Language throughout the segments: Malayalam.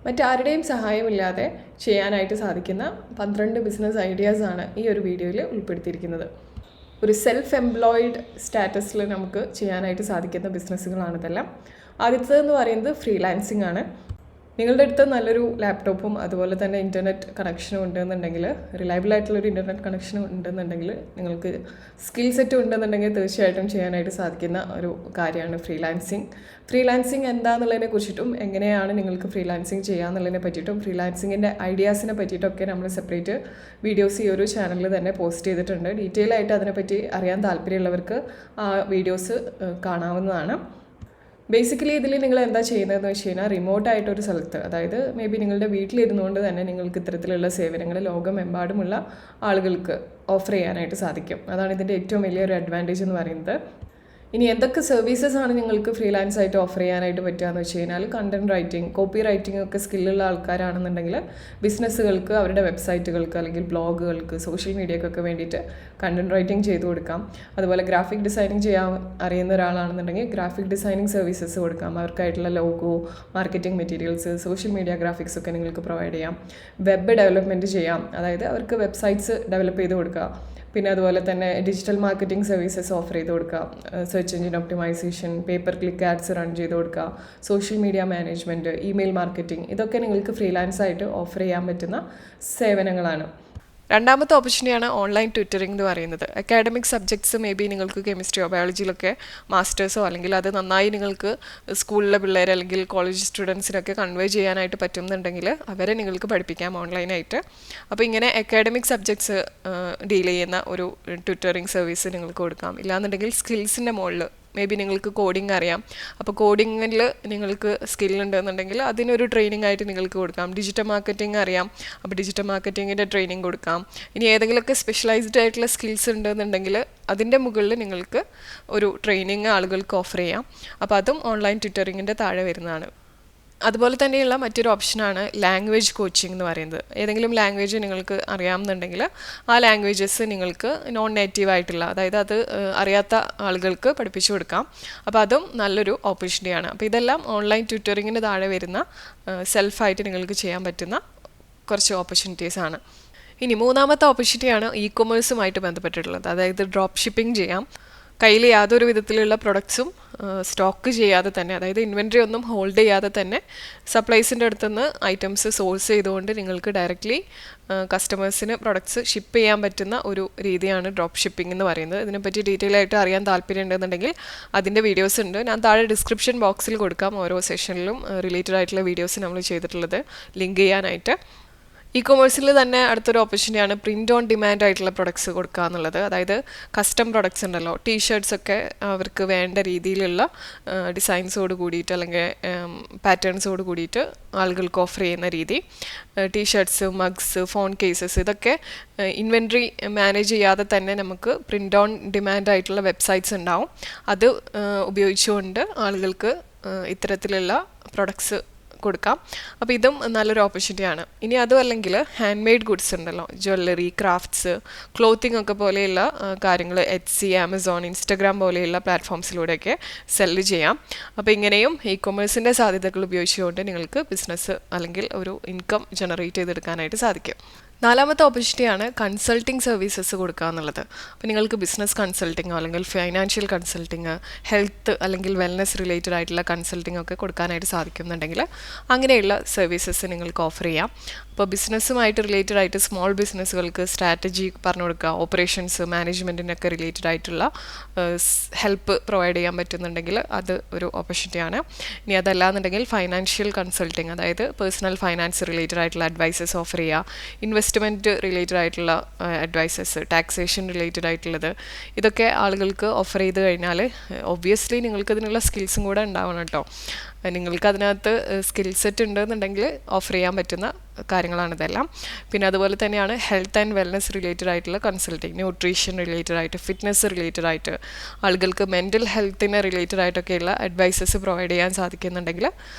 മറ്റാരുടെയും സഹായമില്ലാതെ ചെയ്യാനായിട്ട് സാധിക്കുന്ന 12 ബിസിനസ് ഐഡിയാസാണ് ഈ ഒരു വീഡിയോയിൽ ഉൾപ്പെടുത്തിയിരിക്കുന്നത്. ഒരു സെൽഫ് എംപ്ലോയിഡ് സ്റ്റാറ്റസിൽ നമുക്ക് ചെയ്യാനായിട്ട് സാധിക്കുന്ന ബിസിനസ്സുകളാണിതെല്ലാം. ആദ്യത്തേതെന്ന് പറയുന്നത് ഫ്രീലാൻസിങ് ആണ്. നിങ്ങളുടെ അടുത്ത് നല്ലൊരു ലാപ്ടോപ്പും അതുപോലെ തന്നെ ഇൻ്റർനെറ്റ് കണക്ഷനും ഉണ്ടെന്നുണ്ടെങ്കിൽ, റിലയബിൾ ആയിട്ടുള്ളൊരു ഇൻ്റർനെറ്റ് കണക്ഷനും ഉണ്ടെന്നുണ്ടെങ്കിൽ, നിങ്ങൾക്ക് സ്കിൽ സെറ്റും ഉണ്ടെന്നുണ്ടെങ്കിൽ തീർച്ചയായിട്ടും ചെയ്യാനായിട്ട് സാധിക്കുന്ന ഒരു കാര്യമാണ് ഫ്രീലാൻസിങ്. ഫ്രീലാൻസിങ് എന്താണെന്നുള്ളതിനെ കുറിച്ചിട്ടും എങ്ങനെയാണ് നിങ്ങൾക്ക് ഫ്രീലാൻസിങ് ചെയ്യാമെന്നുള്ളതിനെ പറ്റിയിട്ടും ഫ്രീലാൻസിങ്ങിൻ്റെ ഐഡിയാസിനെ പറ്റിയിട്ടൊക്കെ നമ്മൾ സെപ്പറേറ്റ് വീഡിയോസ് ഈ ഒരു ചാനലിൽ തന്നെ പോസ്റ്റ് ചെയ്തിട്ടുണ്ട്. ഡീറ്റെയിൽ ആയിട്ട് അതിനെപ്പറ്റി അറിയാൻ താല്പര്യമുള്ളവർക്ക് ആ വീഡിയോസ് കാണാവുന്നതാണ്. ബേസിക്കലി ഇതിൽ നിങ്ങൾ എന്താ ചെയ്യുന്നതെന്ന് വെച്ച് കഴിഞ്ഞാൽ റിമോട്ടായിട്ടൊരു സ്ഥലത്ത്, അതായത് മേ ബി നിങ്ങളുടെ വീട്ടിലിരുന്നുകൊണ്ട് തന്നെ നിങ്ങൾക്ക് ഇത്തരത്തിലുള്ള സേവനങ്ങൾ ലോകമെമ്പാടുമുള്ള ആളുകൾക്ക് ഓഫർ ചെയ്യാനായിട്ട് സാധിക്കും. അതാണ് ഇതിൻ്റെ ഏറ്റവും വലിയൊരു അഡ്വാൻറ്റേജ് എന്ന് പറയുന്നത്. ഇനി എന്തൊക്കെ സർവീസസ് ആണ് നിങ്ങൾക്ക് ഫ്രീലാൻസ് ആയിട്ട് ഓഫർ ചെയ്യാനായിട്ട് പറ്റുകയെന്ന് വെച്ച് കഴിഞ്ഞാൽ, കണ്ടൻറ് റൈറ്റിംഗ്, കോപ്പി റൈറ്റിംഗ് ഒക്കെ സ്കില്ലുള്ള ആൾക്കാരാണെന്നുണ്ടെങ്കിൽ ബിസിനസ്സുകൾക്ക് അവരുടെ വെബ്സൈറ്റുകൾക്ക് അല്ലെങ്കിൽ ബ്ലോഗുകൾക്ക് സോഷ്യൽ മീഡിയക്കൊക്കെ വേണ്ടിയിട്ട് കണ്ടൻറ് റൈറ്റിംഗ് ചെയ്തു കൊടുക്കാം. അതുപോലെ ഗ്രാഫിക് ഡിസൈനിങ് ചെയ്യാൻ അറിയുന്ന ഒരാളാണെന്നുണ്ടെങ്കിൽ ഗ്രാഫിക് ഡിസൈനിങ് സർവീസസ് കൊടുക്കാം. അവർക്കായിട്ടുള്ള logo, marketing materials, social media graphics ഒക്കെ നിങ്ങൾക്ക് പ്രൊവൈഡ് ചെയ്യാം. വെബ് ഡെവലപ്മെൻറ്റ് ചെയ്യാം, അതായത് അവർക്ക് വെബ്സൈറ്റ്സ് ഡെവലപ്പ് ചെയ്ത് കൊടുക്കുക. പിന്നെ അതുപോലെ തന്നെ ഡിജിറ്റൽ മാർക്കറ്റിംഗ് സർവീസസ് ഓഫർ ചെയ്ത് കൊടുക്കുക. Search engine optimization, pay per click ads run ചെയ്ത് കൊടുക്കുക, social media management, email marketing, ഇതൊക്കെ നിങ്ങൾക്ക് ഫ്രീലാൻസ് ആയിട്ട് ഓഫർ ചെയ്യാൻ പറ്റുന്ന സേവനങ്ങളാണ്. രണ്ടാമത്തെ ഓപ്പർച്യൂണിറ്റിയാണ് ഓൺലൈൻ ട്യൂറ്ററിംഗ് എന്ന് പറയുന്നത്. അക്കാഡമിക് സബ്ജക്ട്സ് മേ ബി നിങ്ങൾക്ക് കെമിസ്ട്രിയോ ബയോളജിയിലൊക്കെ മാസ്റ്റേഴ്സോ അല്ലെങ്കിൽ അത് നന്നായി നിങ്ങൾക്ക് സ്കൂളിലെ പിള്ളേർ അല്ലെങ്കിൽ കോളേജ് സ്റ്റുഡൻസിനൊക്കെ കൺവേ ചെയ്യാനായിട്ട് പറ്റുന്നുണ്ടെങ്കിൽ അവരെ നിങ്ങൾക്ക് പഠിപ്പിക്കാം ഓൺലൈനായിട്ട്. അപ്പോൾ ഇങ്ങനെ അക്കാഡമിക് സബ്ജക്ട്സ് ഡീൽ ചെയ്യുന്ന ഒരു ട്യൂറ്ററിംഗ് സർവീസ് നിങ്ങൾക്ക് കൊടുക്കാം. ഇല്ലാന്നുണ്ടെങ്കിൽ സ്കിൽസിൻ്റെ മുകളിൽ മേ ബി നിങ്ങൾക്ക് കോഡിങ് അറിയാം, അപ്പോൾ കോഡിങ്ങിൽ നിങ്ങൾക്ക് സ്കില്ലുണ്ടെന്നുണ്ടെങ്കിൽ അതിനൊരു ട്രെയിനിങ് ആയിട്ട് നിങ്ങൾക്ക് കൊടുക്കാം. ഡിജിറ്റൽ മാർക്കറ്റിംഗ് അറിയാം, അപ്പോൾ ഡിജിറ്റൽ മാർക്കറ്റിങ്ങിൻ്റെ ട്രെയിനിങ് കൊടുക്കാം. ഇനി ഏതെങ്കിലുമൊക്കെ സ്പെഷ്യലൈസ്ഡ് ആയിട്ടുള്ള സ്കിൽസ് ഉണ്ടെന്നുണ്ടെങ്കിൽ അതിൻ്റെ മുകളിൽ നിങ്ങൾക്ക് ഒരു ട്രെയിനിങ് ആളുകൾക്ക് ഓഫർ ചെയ്യാം. അപ്പോൾ അതും ഓൺലൈൻ ട്യൂറ്ററിങ്ങിൻ്റെ താഴെ വരുന്നതാണ്. അതുപോലെ തന്നെയുള്ള മറ്റൊരു ഓപ്ഷനാണ് ലാംഗ്വേജ് കോച്ചിങ് എന്ന് പറയുന്നത്. ഏതെങ്കിലും ലാംഗ്വേജ് നിങ്ങൾക്ക് അറിയാമെന്നുണ്ടെങ്കിൽ ആ ലാംഗ്വേജസ് നിങ്ങൾക്ക് നോൺ നേറ്റീവ് ആയിട്ടുള്ള, അതായത് അത് അറിയാത്ത ആളുകൾക്ക് പഠിപ്പിച്ചു കൊടുക്കാം. അപ്പോൾ അതും നല്ലൊരു ഓപ്പർച്യൂണിറ്റിയാണ്. അപ്പോൾ ഇതെല്ലാം ഓൺലൈൻ ട്യൂറ്ററിങ്ങിന് താഴെ വരുന്ന സെൽഫായിട്ട് നിങ്ങൾക്ക് ചെയ്യാൻ പറ്റുന്ന കുറച്ച് ഓപ്പർച്യൂണിറ്റീസാണ്. ഇനി മൂന്നാമത്തെ ഓപ്പർച്യൂണിറ്റിയാണ് ഇ കൊമേഴ്സുമായിട്ട് ബന്ധപ്പെട്ടിട്ടുള്ളത്. അതായത് ഡ്രോപ്പ് ഷിപ്പിംഗ് ചെയ്യാം. കയ്യിൽ യാതൊരു വിധത്തിലുള്ള പ്രൊഡക്ട്സും സ്റ്റോക്ക് ചെയ്യാതെ തന്നെ, അതായത് ഇൻവെൻട്രി ഒന്നും ഹോൾഡ് ചെയ്യാതെ തന്നെ സപ്ലൈസിൻ്റെ അടുത്തുനിന്ന് ഐറ്റംസ് സോഴ്സ് ചെയ്തുകൊണ്ട് നിങ്ങൾക്ക് ഡയറക്റ്റ്ലി കസ്റ്റമേഴ്സിന് പ്രൊഡക്ട്സ് ഷിപ്പ് ചെയ്യാൻ പറ്റുന്ന ഒരു രീതിയാണ് ഡ്രോപ്പ് ഷിപ്പിംഗ് എന്ന് പറയുന്നത്. ഇതിനെപ്പറ്റി ഡീറ്റെയിൽ ആയിട്ട് അറിയാൻ താല്പര്യം ഉണ്ടെന്നുണ്ടെങ്കിൽ അതിൻ്റെ വീഡിയോസ് ഉണ്ട്, ഞാൻ താഴെ ഡിസ്ക്രിപ്ഷൻ ബോക്സിൽ കൊടുക്കാം. ഓരോ സെഷനിലും റിലേറ്റഡ് ആയിട്ടുള്ള വീഡിയോസ് നമ്മൾ ചെയ്തിട്ടുള്ളത് ലിങ്ക് ചെയ്യാനായിട്ട്. ഇ കൊമേഴ്സിൽ തന്നെ അടുത്തൊരു ഓപ്പർച്യൂണിറ്റിയാണ് പ്രിൻ്റ് ഓൺ ഡിമാൻഡ് ആയിട്ടുള്ള പ്രൊഡക്ട്സ് കൊടുക്കുക എന്നുള്ളത്. അതായത് കസ്റ്റം പ്രൊഡക്ട്സ് ഉണ്ടല്ലോ, ടീഷർട്ട്സൊക്കെ അവർക്ക് വേണ്ട രീതിയിലുള്ള ഡിസൈൻസോട് കൂടിയിട്ട് അല്ലെങ്കിൽ പാറ്റേൺസോട് കൂടിയിട്ട് ആളുകൾക്ക് ഓഫർ ചെയ്യുന്ന രീതി. ടീഷർട്ട്സ്, മഗ്സ്, ഫോൺ കേസസ്, ഇതൊക്കെ ഇൻവെൻട്രി മാനേജ് ചെയ്യാതെ തന്നെ നമുക്ക് പ്രിൻ്റ് ഓൺ ഡിമാൻഡ് ആയിട്ടുള്ള വെബ്സൈറ്റ്സ് ഉണ്ടാവും. അത് ഉപയോഗിച്ചുകൊണ്ട് ആളുകൾക്ക് ഇത്തരത്തിലുള്ള പ്രൊഡക്ട്സ് കൊടുക്കാം. അപ്പോൾ ഇതും നല്ലൊരു ഓപ്പർച്യൂണിറ്റിയാണ്. ഇനി അതും അല്ലെങ്കിൽ ഹാൻഡ് മെയ്ഡ് ഗുഡ്സ് ഉണ്ടല്ലോ, ജ്വല്ലറി, ക്രാഫ്റ്റ്സ്, ക്ലോത്തിങ് ഒക്കെ പോലെയുള്ള കാര്യങ്ങൾ എറ്റ്സി, ആമസോൺ, ഇൻസ്റ്റഗ്രാം പോലെയുള്ള പ്ലാറ്റ്ഫോംസിലൂടെയൊക്കെ സെല്ല് ചെയ്യാം. അപ്പോൾ ഇങ്ങനെയും ഇ കൊമേഴ്സിൻ്റെ സാധ്യതകൾ ഉപയോഗിച്ചുകൊണ്ട് നിങ്ങൾക്ക് ബിസിനസ് അല്ലെങ്കിൽ ഒരു ഇൻകം ജനറേറ്റ് ചെയ്തെടുക്കാനായിട്ട് സാധിക്കും. നാലാമത്തെ ഓപ്പർച്യൂണിറ്റിയാണ് കൺസൾട്ടിങ് സർവീസസ് കൊടുക്കുക എന്നുള്ളത്. അപ്പോൾ നിങ്ങൾക്ക് ബിസിനസ് കൺസൾട്ടിങ്ങോ അല്ലെങ്കിൽ ഫൈനാൻഷ്യൽ കൺസൾട്ടിങ്, ഹെൽത്ത് അല്ലെങ്കിൽ വെൽനസ് റിലേറ്റഡ് ആയിട്ടുള്ള കൺസൾട്ടിങ് ഒക്കെ കൊടുക്കാനായിട്ട് സാധിക്കുന്നുണ്ടെങ്കിൽ അങ്ങനെയുള്ള സർവീസസ് നിങ്ങൾക്ക് ഓഫർ ചെയ്യാം. അപ്പോൾ ബിസിനസ്സുമായിട്ട് റിലേറ്റഡ് ആയിട്ട് സ്മോൾ ബിസിനസ്സുകൾക്ക് സ്ട്രാറ്റജി പറഞ്ഞു കൊടുക്കുക, ഓപ്പറേഷൻസ്, മാനേജ്മെൻറ്റിനൊക്കെ റിലേറ്റഡ് ആയിട്ടുള്ള ഹെൽപ്പ് പ്രൊവൈഡ് ചെയ്യാൻ പറ്റുന്നുണ്ടെങ്കിൽ അത് ഒരു ഓപ്പർച്യൂണിറ്റിയാണ്. ഇനി അതല്ലാന്നുണ്ടെങ്കിൽ ഫൈനാൻഷ്യൽ കൺസൾട്ടിങ്, അതായത് പേഴ്സണൽ ഫൈനാൻസ് റിലേറ്റഡ് ആയിട്ടുള്ള അഡ്വൈസസ് ഓഫർ ചെയ്യുക, ഇൻവെസ്റ്റ്മെൻറ്റ് റിലേറ്റഡ് ആയിട്ടുള്ള അഡ്വൈസസ്, ടാക്സേഷൻ റിലേറ്റഡ് ആയിട്ടുള്ളത്, ഇതൊക്കെ ആളുകൾക്ക് ഓഫർ ചെയ്ത് കഴിഞ്ഞാൽ ഒബ്വിയസ്ലി നിങ്ങൾക്ക് അതിനുള്ള സ്കിൽസും കൂടെ ഉണ്ടാവണം കേട്ടോ. നിങ്ങൾക്ക് അതിനകത്ത് സ്കിൽ സെറ്റ് ഉണ്ടെന്നുണ്ടെങ്കിൽ ഓഫർ ചെയ്യാൻ പറ്റുന്ന കാര്യങ്ങളാണിതെല്ലാം. പിന്നെ അതുപോലെ തന്നെയാണ് ഹെൽത്ത് ആൻഡ് വെൽനസ് റിലേറ്റഡ് ആയിട്ടുള്ള കൺസൾട്ടിങ്, ന്യൂട്രീഷൻ റിലേറ്റഡ് ആയിട്ട്, ഫിറ്റ്നസ് റിലേറ്റഡ് ആയിട്ട്, ആളുകൾക്ക് മെൻ്റൽ ഹെൽത്തിന് റിലേറ്റഡ് ആയിട്ടൊക്കെയുള്ള അഡ്വൈസസ് പ്രൊവൈഡ് ചെയ്യാൻ സാധിക്കുന്നുണ്ടെങ്കിൽ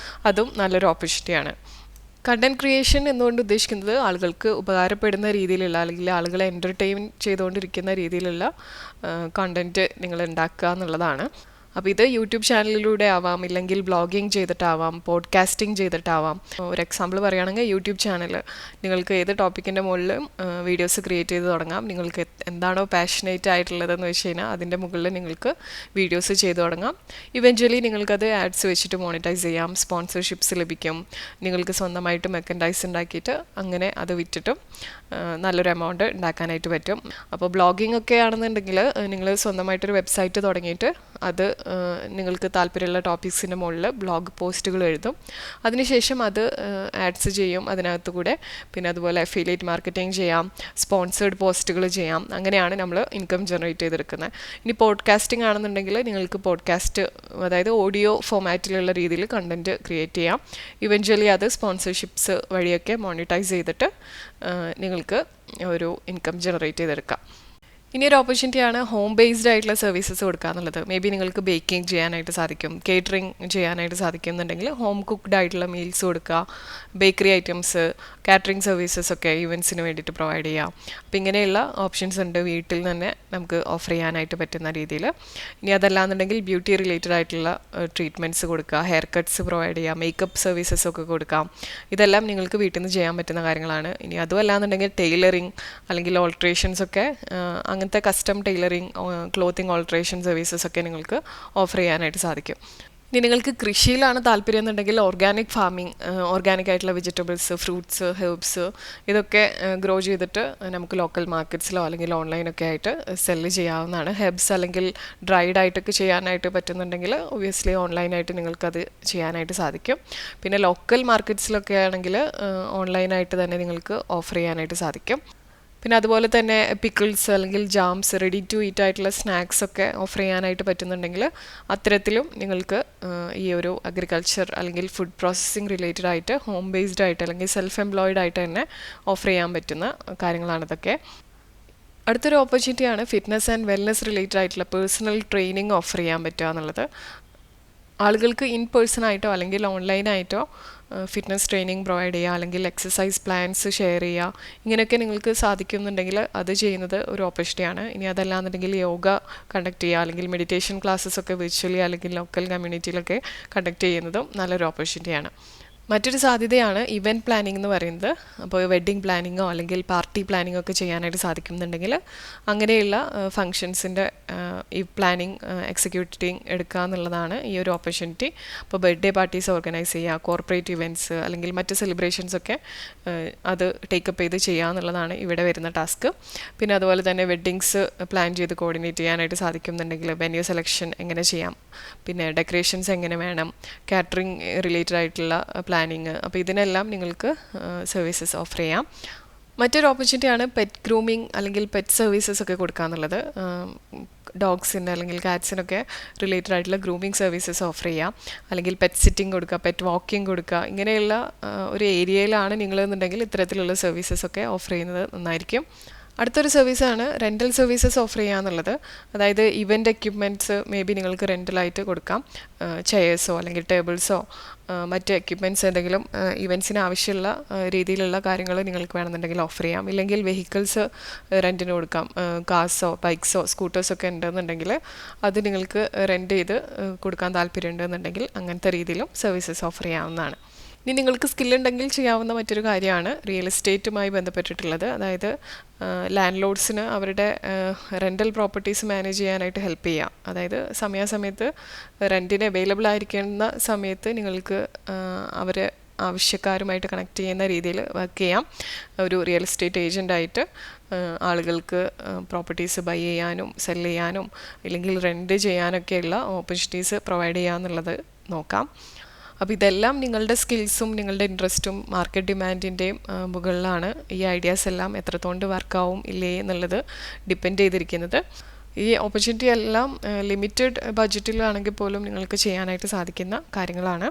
അതും നല്ലൊരു ഓപ്പർച്യൂണിറ്റിയാണ്. കണ്ടൻറ് ക്രിയേഷൻ എന്നുകൊണ്ട് ഉദ്ദേശിക്കുന്നത് ആളുകൾക്ക് ഉപകാരപ്പെടുന്ന രീതിയിലുള്ള അല്ലെങ്കിൽ ആളുകളെ എൻ്റർടൈൻ ചെയ്തുകൊണ്ടിരിക്കുന്ന രീതിയിലുള്ള കണ്ടൻറ്റ് നിങ്ങൾ ഉണ്ടാക്കുക എന്നുള്ളതാണ്. അപ്പോൾ ഇത് യൂട്യൂബ് ചാനലിലൂടെ ആവാം, ഇല്ലെങ്കിൽ ബ്ലോഗിങ് ചെയ്തിട്ടാവാം, പോഡ്കാസ്റ്റിംഗ് ചെയ്തിട്ടാവാം. ഒരു എക്സാമ്പിൾ പറയുകയാണെങ്കിൽ യൂട്യൂബ് ചാനൽ നിങ്ങൾക്ക് ഏത് ടോപ്പിക്കിൻ്റെ മുകളിലും വീഡിയോസ് ക്രിയേറ്റ് ചെയ്ത് തുടങ്ങാം. നിങ്ങൾക്ക് എന്താണോ പാഷനേറ്റ് ആയിട്ടുള്ളതെന്ന് വെച്ച് കഴിഞ്ഞാൽ അതിൻ്റെ മുകളിൽ നിങ്ങൾക്ക് വീഡിയോസ് ചെയ്ത് തുടങ്ങാം. ഇവഞ്ച്വലി നിങ്ങൾക്കത് ആഡ്സ് വെച്ചിട്ട് മോണിറ്റൈസ് ചെയ്യാം, സ്പോൺസർഷിപ്സ് ലഭിക്കും, നിങ്ങൾക്ക് സ്വന്തമായിട്ട് മെർക്കൻഡൈസ് ഉണ്ടാക്കിയിട്ട് അങ്ങനെ അത് വിറ്റിട്ടും നല്ലൊരു എമൗണ്ട് ഉണ്ടാക്കാനായിട്ട് പറ്റും. അപ്പോൾ ബ്ലോഗിംഗ് ഒക്കെ ആണെന്നുണ്ടെങ്കിൽ നിങ്ങൾ സ്വന്തമായിട്ടൊരു വെബ്സൈറ്റ് തുടങ്ങിയിട്ട് അത് നിങ്ങൾക്ക് താല്പര്യമുള്ള ടോപ്പിക്സിൻ്റെ മുകളിൽ ബ്ലോഗ് പോസ്റ്റുകൾ എഴുതും. അതിനുശേഷം അത് ആഡ്സ് ചെയ്യും അതിനകത്ത് കൂടെ. പിന്നെ അതുപോലെ അഫിലിയേറ്റ് മാർക്കറ്റിംഗ് ചെയ്യാം, സ്പോൺസേഡ് പോസ്റ്റുകൾ ചെയ്യാം. അങ്ങനെയാണ് നമ്മൾ ഇൻകം ജനറേറ്റ് ചെയ്തെടുക്കുന്നത്. ഇനി പോഡ്കാസ്റ്റിംഗ് ആണെന്നുണ്ടെങ്കിൽ നിങ്ങൾക്ക് പോഡ്കാസ്റ്റ്, അതായത് ഓഡിയോ ഫോമാറ്റിലുള്ള രീതിയിൽ കണ്ടൻറ്റ് ക്രിയേറ്റ് ചെയ്യാം. ഇവഞ്ച്വലി അത് സ്പോൺസർഷിപ്സ് വഴിയൊക്കെ മോണിറ്റൈസ് ചെയ്തിട്ട് നിങ്ങൾക്ക് ഒരു ഇൻകം ജനറേറ്റ് ചെയ്തെടുക്കാം. ഇനി ഒരു ഓപ്പർച്യൂണിറ്റിയാണ് ഹോം ബേസ്ഡ് ആയിട്ടുള്ള സർവീസസ് കൊടുക്കുക എന്നുള്ളത്. മേ ബി നിങ്ങൾക്ക് ബേക്കിംഗ് ചെയ്യാനായിട്ട് സാധിക്കും, കേറ്ററിംഗ് ചെയ്യാനായിട്ട് സാധിക്കും എന്നുണ്ടെങ്കിൽ ഹോം കുക്ക്ഡ് ആയിട്ടുള്ള മീൽസ് കൊടുക്കുക, ബേക്കറി ഐറ്റംസ്, കാറ്ററിംഗ് സർവീസസ് ഒക്കെ ഇവൻറ്റ്സിന് വേണ്ടിയിട്ട് പ്രൊവൈഡ് ചെയ്യാം. അപ്പോൾ ഇങ്ങനെയുള്ള ഓപ്ഷൻസ് ഉണ്ട് വീട്ടിൽ തന്നെ നമുക്ക് ഓഫർ ചെയ്യാനായിട്ട് പറ്റുന്ന രീതിയിൽ. ഇനി അതല്ലാന്നുണ്ടെങ്കിൽ ബ്യൂട്ടി റിലേറ്റഡ് ആയിട്ടുള്ള ട്രീറ്റ്മെൻറ്റ്സ് കൊടുക്കുക, ഹെയർ കട്ട്സ് പ്രൊവൈഡ് ചെയ്യുക, മേക്കപ്പ് സർവീസസ് ഒക്കെ കൊടുക്കാം. ഇതെല്ലാം നിങ്ങൾക്ക് വീട്ടിൽ നിന്ന് ചെയ്യാൻ പറ്റുന്ന കാര്യങ്ങളാണ്. ഇനി അതും അല്ലാന്നുണ്ടെങ്കിൽ ടൈലറിങ് അല്ലെങ്കിൽ ഓൾട്രേഷൻസ് ഒക്കെ, അങ്ങനത്തെ custom tailoring, clothing alteration services ഒക്കെ നിങ്ങൾക്ക് ഓഫർ ചെയ്യാനായിട്ട് സാധിക്കും. ഇനി നിങ്ങൾക്ക് കൃഷിയിലാണ് താല്പര്യം എന്നുണ്ടെങ്കിൽ ഓർഗാനിക് ഫാമിംഗ്, ഓർഗാനിക് ആയിട്ടുള്ള വെജിറ്റബിൾസ്, ഫ്രൂട്ട്സ്, ഹെർബ്സ് ഇതൊക്കെ ഗ്രോ ചെയ്തിട്ട് നമുക്ക് ലോക്കൽ മാർക്കറ്റ്സിലോ അല്ലെങ്കിൽ ഓൺലൈനൊക്കെ ആയിട്ട് സെല്ല് ചെയ്യാവുന്നതാണ്. ഹെർബ്സ് അല്ലെങ്കിൽ ഡ്രൈഡ് ആയിട്ടൊക്കെ ചെയ്യാനായിട്ട് പറ്റുന്നുണ്ടെങ്കിൽ ഒബ്വിയസ്ലി ഓൺലൈനായിട്ട് നിങ്ങൾക്കത് ചെയ്യാനായിട്ട് സാധിക്കും. പിന്നെ ലോക്കൽ മാർക്കറ്റ്സിലൊക്കെ ആണെങ്കിൽ ഓൺലൈനായിട്ട് തന്നെ നിങ്ങൾക്ക് ഓഫർ ചെയ്യാനായിട്ട് സാധിക്കും. പിന്നെ അതുപോലെ തന്നെ പിക്കിൾസ് അല്ലെങ്കിൽ ജാംസ്, റെഡി ടു ഈറ്റ് ആയിട്ടുള്ള സ്നാക്സ് ഒക്കെ ഓഫർ ചെയ്യാനായിട്ട് പറ്റുന്നുണ്ടെങ്കിൽ അത്തരത്തിലും നിങ്ങൾക്ക് ഈ ഒരു അഗ്രികൾച്ചർ അല്ലെങ്കിൽ ഫുഡ് പ്രോസസ്സിങ് റിലേറ്റഡ് ആയിട്ട് ഹോം ബേസ്ഡ് ആയിട്ട് അല്ലെങ്കിൽ സെൽഫ് എംപ്ലോയിഡ് ആയിട്ട് തന്നെ ഓഫർ ചെയ്യാൻ പറ്റുന്ന കാര്യങ്ങളാണിതൊക്കെ. അടുത്തൊരു ഓപ്പർച്യൂണിറ്റിയാണ് ഫിറ്റ്നസ് ആൻഡ് വെൽനെസ് റിലേറ്റഡ് ആയിട്ടുള്ള പേഴ്സണൽ ട്രെയിനിങ് ഓഫർ ചെയ്യാൻ പറ്റുക എന്നുള്ളത്. ആളുകൾക്ക് ഇൻ പേഴ്സണായിട്ടോ അല്ലെങ്കിൽ ഓൺലൈനായിട്ടോ ഫിറ്റ്നസ് ട്രെയിനിങ് പ്രൊവൈഡ് ചെയ്യുക, അല്ലെങ്കിൽ എക്സസൈസ് പ്ലാൻസ് ഷെയർ ചെയ്യുക, ഇങ്ങനെയൊക്കെ നിങ്ങൾക്ക് സാധിക്കുന്നുണ്ടെങ്കിൽ അത് ചെയ്യുന്നത് ഒരു ഓപ്പർച്യൂണിറ്റിയാണ്. ഇനി അതല്ലാന്നുണ്ടെങ്കിൽ യോഗ കണ്ടക്ട് ചെയ്യുക, അല്ലെങ്കിൽ മെഡിറ്റേഷൻ ക്ലാസ്സസ് ഒക്കെ വിർച്വലി അല്ലെങ്കിൽ ലോക്കൽ കമ്മ്യൂണിറ്റിയിലൊക്കെ കണ്ടക്ട് ചെയ്യുന്നതും നല്ലൊരു ഓപ്പർച്യൂണിറ്റിയാണ്. മറ്റൊരു സാധ്യതയാണ് ഇവൻറ്റ് പ്ലാനിംഗ് എന്ന് പറയുന്നത്. അപ്പോൾ വെഡ്ഡിങ് പ്ലാനിങ്ങോ അല്ലെങ്കിൽ പാർട്ടി പ്ലാനിങ്ങോ ഒക്കെ ചെയ്യാനായിട്ട് സാധിക്കുന്നുണ്ടെങ്കിൽ അങ്ങനെയുള്ള ഫങ്ഷൻസിൻ്റെ ഈ പ്ലാനിങ് എക്സിക്യൂട്ടിങ് എടുക്കുക എന്നുള്ളതാണ് ഈ ഒരു ഓപ്പർച്യൂണിറ്റി. അപ്പോൾ ബർത്ത്ഡേ പാർട്ടീസ് ഓർഗനൈസ് ചെയ്യുക, കോർപ്പറേറ്റ് ഇവൻറ്റ്സ് അല്ലെങ്കിൽ മറ്റ് സെലിബ്രേഷൻസൊക്കെ അത് ടേക്കപ്പ് ചെയ്ത് ചെയ്യുക എന്നുള്ളതാണ് ഇവിടെ വരുന്ന ടാസ്ക്. പിന്നെ അതുപോലെ തന്നെ വെഡ്ഡിങ്സ് പ്ലാൻ ചെയ്ത് കോർഡിനേറ്റ് ചെയ്യാനായിട്ട് സാധിക്കുന്നുണ്ടെങ്കിൽ വെന്യൂ സെലക്ഷൻ എങ്ങനെ ചെയ്യാം, പിന്നെ ഡെക്കറേഷൻസ് എങ്ങനെ വേണം, കാറ്ററിംഗ് റിലേറ്റഡ് ആയിട്ടുള്ള പ്ലാനിങ്, അപ്പോൾ ഇതിനെല്ലാം നിങ്ങൾക്ക് സർവീസസ് ഓഫർ ചെയ്യാം. മറ്റൊരു ഓപ്പർച്യൂണിറ്റിയാണ് പെറ്റ് ഗ്രൂമിങ് അല്ലെങ്കിൽ പെറ്റ് സർവീസസ് ഒക്കെ കൊടുക്കുക എന്നുള്ളത്. ഡോഗ്സിന് അല്ലെങ്കിൽ കാറ്റ്സിനൊക്കെ റിലേറ്റഡ് ആയിട്ടുള്ള ഗ്രൂമിങ് സർവീസസ് ഓഫർ ചെയ്യാം, അല്ലെങ്കിൽ പെറ്റ് സിറ്റിംഗ് കൊടുക്കുക, പെറ്റ് വാക്കിംഗ് കൊടുക്കുക. ഇങ്ങനെയുള്ള ഒരു ഏരിയയിലാണ് നിങ്ങളെന്നുണ്ടെങ്കിൽ ഇത്തരത്തിലുള്ള സർവീസസ് ഒക്കെ ഓഫർ ചെയ്യുന്നത് നന്നായിരിക്കും. അടുത്തൊരു സർവീസാണ് റെൻ്റൽ സർവീസസ് ഓഫർ ചെയ്യുക എന്നുള്ളത്. അതായത് ഇവൻ്റ് എക്യുപ്മെൻറ്റ്സ് മേ ബി നിങ്ങൾക്ക് റെൻ്റലായിട്ട് കൊടുക്കാം, ചെയേഴ്സോ അല്ലെങ്കിൽ ടേബിൾസോ മറ്റ് എക്യുപ്മെൻറ്റ്സ് എന്തെങ്കിലും ഇവൻറ്റ്സിന് ആവശ്യമുള്ള രീതിയിലുള്ള കാര്യങ്ങൾ നിങ്ങൾക്ക് വേണമെന്നുണ്ടെങ്കിൽ ഓഫർ ചെയ്യാം. ഇല്ലെങ്കിൽ വെഹിക്കിൾസ് റെൻറ്റിന് കൊടുക്കാം, കാർസോ ബൈക്സോ സ്കൂട്ടേഴ്സൊക്കെ ഉണ്ടെന്നുണ്ടെങ്കിൽ അത് നിങ്ങൾക്ക് റെൻറ്റ് ചെയ്ത് കൊടുക്കാൻ താല്പര്യമുണ്ടെന്നുണ്ടെങ്കിൽ അങ്ങനത്തെ രീതിയിലും സർവീസസ് ഓഫർ ചെയ്യാവുന്നതാണ്. ഇനി നിങ്ങൾക്ക് സ്കില്ലുണ്ടെങ്കിൽ ചെയ്യാവുന്ന മറ്റൊരു കാര്യമാണ് റിയൽ എസ്റ്റേറ്റുമായി ബന്ധപ്പെട്ടിട്ടുള്ളത്. അതായത് ലാൻഡ് ലോഡ്സിന് അവരുടെ റെൻ്റൽ പ്രോപ്പർട്ടീസ് മാനേജ് ചെയ്യാനായിട്ട് ഹെൽപ്പ് ചെയ്യാം. അതായത് സമയാസമയത്ത് റെൻറ്റിന് അവൈലബിൾ ആയിരിക്കുന്ന സമയത്ത് നിങ്ങൾക്ക് അവർ ആവശ്യക്കാരുമായിട്ട് കണക്ട് ചെയ്യുന്ന രീതിയിൽ വർക്ക് ചെയ്യാം. ഒരു റിയൽ എസ്റ്റേറ്റ് ഏജൻ്റായിട്ട് ആളുകൾക്ക് പ്രോപ്പർട്ടീസ് ബൈ ചെയ്യാനും സെൽ ചെയ്യാനും അല്ലെങ്കിൽ റെൻറ്റ് ചെയ്യാനൊക്കെയുള്ള ഓപ്പർച്യൂണിറ്റീസ് പ്രൊവൈഡ് ചെയ്യാമെന്നുള്ളത് നോക്കാം. അപ്പോൾ ഇതെല്ലാം നിങ്ങളുടെ സ്കിൽസും നിങ്ങളുടെ ഇൻട്രസ്റ്റും മാർക്കറ്റ് ഡിമാൻഡിൻ്റെയും മുകളിലാണ് ഈ ഐഡിയാസ് എല്ലാം എത്രത്തോണ്ട് വർക്കാവും ഇല്ലേ എന്നുള്ളത് ഡിപ്പെൻഡ് ചെയ്തിരിക്കുന്നത്. ഈ ഓപ്പർച്യൂണിറ്റി എല്ലാം ലിമിറ്റഡ് ബഡ്ജറ്റിലാണെങ്കിൽ പോലും നിങ്ങൾക്ക് ചെയ്യാനായിട്ട് സാധിക്കുന്ന കാര്യങ്ങളാണ്.